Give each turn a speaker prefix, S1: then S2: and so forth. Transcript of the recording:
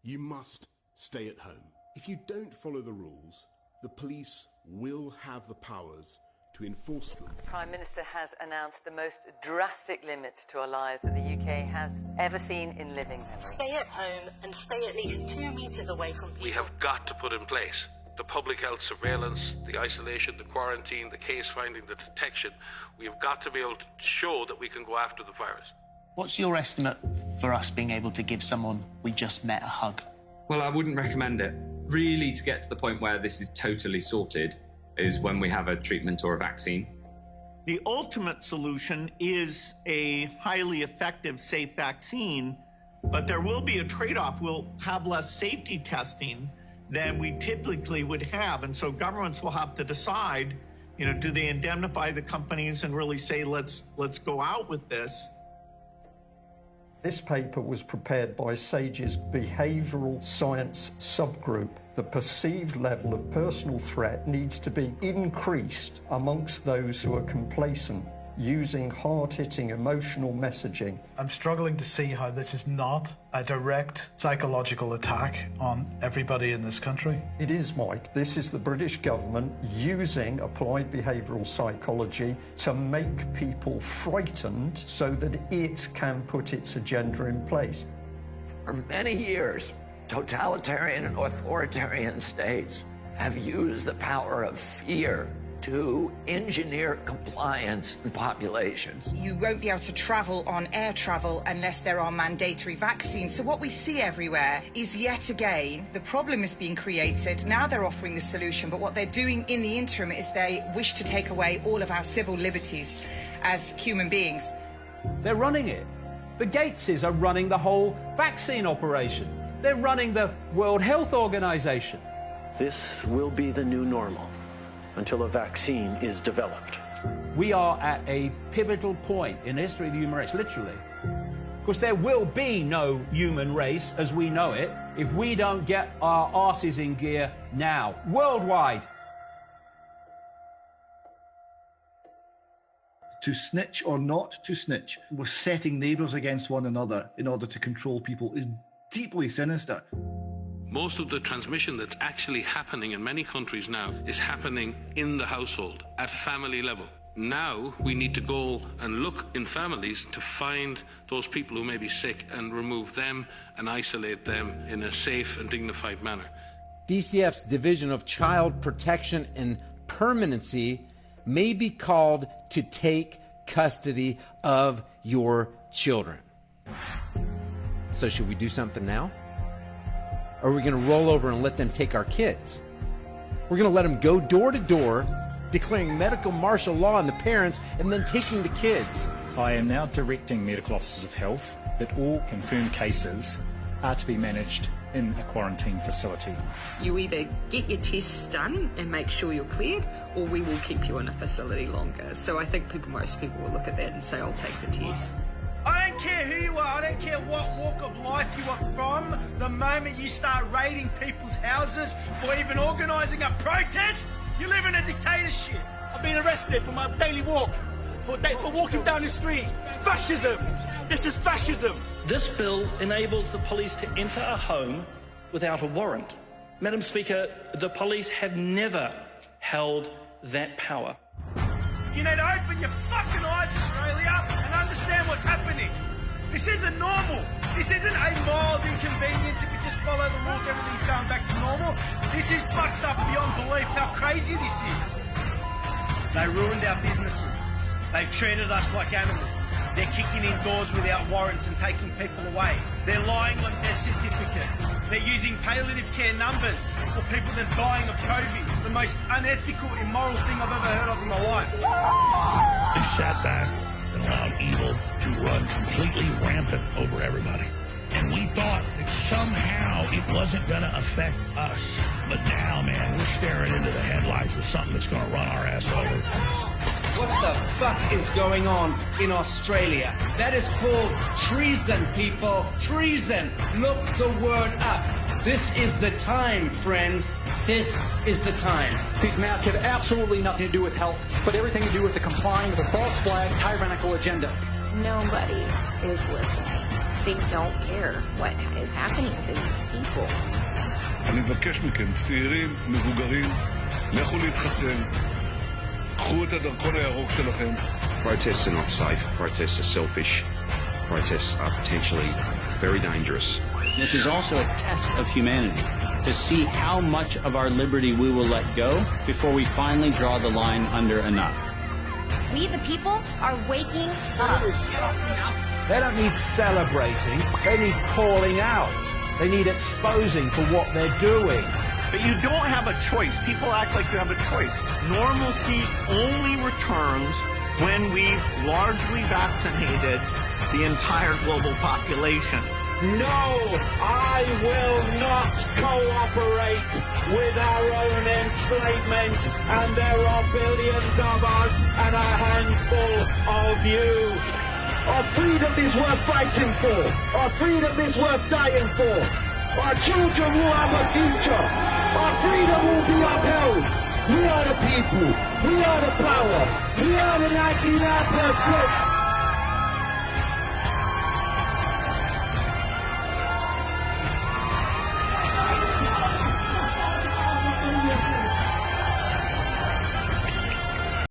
S1: You must stay at home. If you don't follow the rules, the police will have the powers to enforce them.
S2: The Prime Minister has announced the most drastic limits to our lives that the UK has ever seen in living memory.
S3: Stay at home and stay at least 2 meters away from people.
S4: We have got to put in place the public health surveillance, the isolation, the quarantine, the case finding, the detection. We have got to be able to show that we can go after the virus.
S5: What's your estimate for us being able to give someone we just met a hug?
S6: Well, I wouldn't recommend it. Really, to get to the point where this is totally sorted is when we have a treatment or a vaccine.
S7: The ultimate solution is a highly effective, safe vaccine, but there will be a trade-off. We'll have less safety testing than we typically would have, and so governments will have to decide, do they indemnify the companies and really say, let's go out with this?
S8: This paper was prepared by SAGE's behavioural science subgroup. The perceived level of personal threat needs to be increased amongst those who are complacent, using hard-hitting emotional messaging.
S9: I'm struggling to see how this is not a direct psychological attack on everybody in this country.
S8: It is, Mike. This is the British government using applied behavioural psychology to make people frightened so that it can put its agenda in place.
S10: For many years, totalitarian and authoritarian states have used the power of fear to engineer compliance in populations.
S11: You won't be able to travel on air travel unless there are mandatory vaccines. So what we see everywhere is, yet again, the problem is being created. Now they're offering the solution, but what they're doing in the interim is they wish to take away all of our civil liberties as human beings.
S12: They're running it. The Gateses are running the whole vaccine operation. They're running the World Health Organization.
S13: This will be the new normal until a vaccine is developed.
S12: We are at a pivotal point in the history of the human race, literally. Because there will be no human race as we know it if we don't get our arses in gear now, worldwide.
S14: To snitch or not to snitch, we're setting neighbours against one another in order to control people is deeply sinister.
S4: Most of the transmission that's actually happening in many countries now is happening in the household, at family level. Now we need to go and look in families to find those people who may be sick and remove them and isolate them in a safe and dignified manner.
S15: DCF's Division of Child Protection and Permanency may be called to take custody of your children. So should we do something now? Or are we going to roll over and let them take our kids? We're going to let them go door to door, declaring medical martial law on the parents, and then taking the kids.
S16: I am now directing medical officers of health that all confirmed cases are to be managed in a quarantine facility.
S17: You either get your tests done and make sure you're cleared, or we will keep you in a facility longer. So I think most people will look at that and say, I'll take the test.
S18: I don't care who you are, I don't care what walk of life you are from. The moment you start raiding people's houses or even organising a protest, you live in a dictatorship.
S19: I've been arrested for my daily walk, for walking down the street. Fascism! This is fascism!
S20: This bill enables the police to enter a home without a warrant. Madam Speaker, the police have never held that power.
S18: You need to open your fucking eyes, Australia, and understand what's happening. This isn't normal. This isn't a mild inconvenience if we just follow the rules, everything's going back to normal. This is fucked up beyond belief how crazy this is. They ruined our businesses. They've treated us like animals. They're kicking in doors without warrants and taking people away. They're lying on their certificates. They're using palliative care numbers for people that are dying of COVID. The most unethical, immoral thing I've ever heard of in my life.
S21: They sat back and allowed evil to run completely rampant over everybody. And we thought that somehow it wasn't going to affect us. But now, man, we're staring into the headlights of something that's going to run our ass over.
S22: What the fuck is going on in Australia? That is called treason, people. Treason. Look the word up. This is the time, friends. This is the time.
S23: These masks have absolutely nothing to do with health, but everything to do with the complying with a false flag, tyrannical agenda.
S1: Nobody is listening. They don't care what is happening to these people.
S2: אני מבקש מכם, צעירים, מבוגרים, לכו להתחסן. קחו את הדרכון הירוק שלכם.
S23: Protests are not safe. Protests are selfish. Protests are potentially very dangerous.
S24: This is also a test of humanity, to see how much of our liberty we will let go before we finally draw the line under enough.
S1: We, the people, are waking up.
S12: They don't need celebrating, they need calling out. They need exposing for what they're doing.
S7: But you don't have a choice. People act like you have a choice. Normalcy only returns when we've largely vaccinated the entire global population.
S12: No, I will not cooperate with our own enslavement, and there are billions of us and a handful of you.
S25: Our freedom is worth fighting for. Our freedom is worth dying for. Our children will have a future. Our freedom will be upheld. We are the people. We are the power. We are the 99%.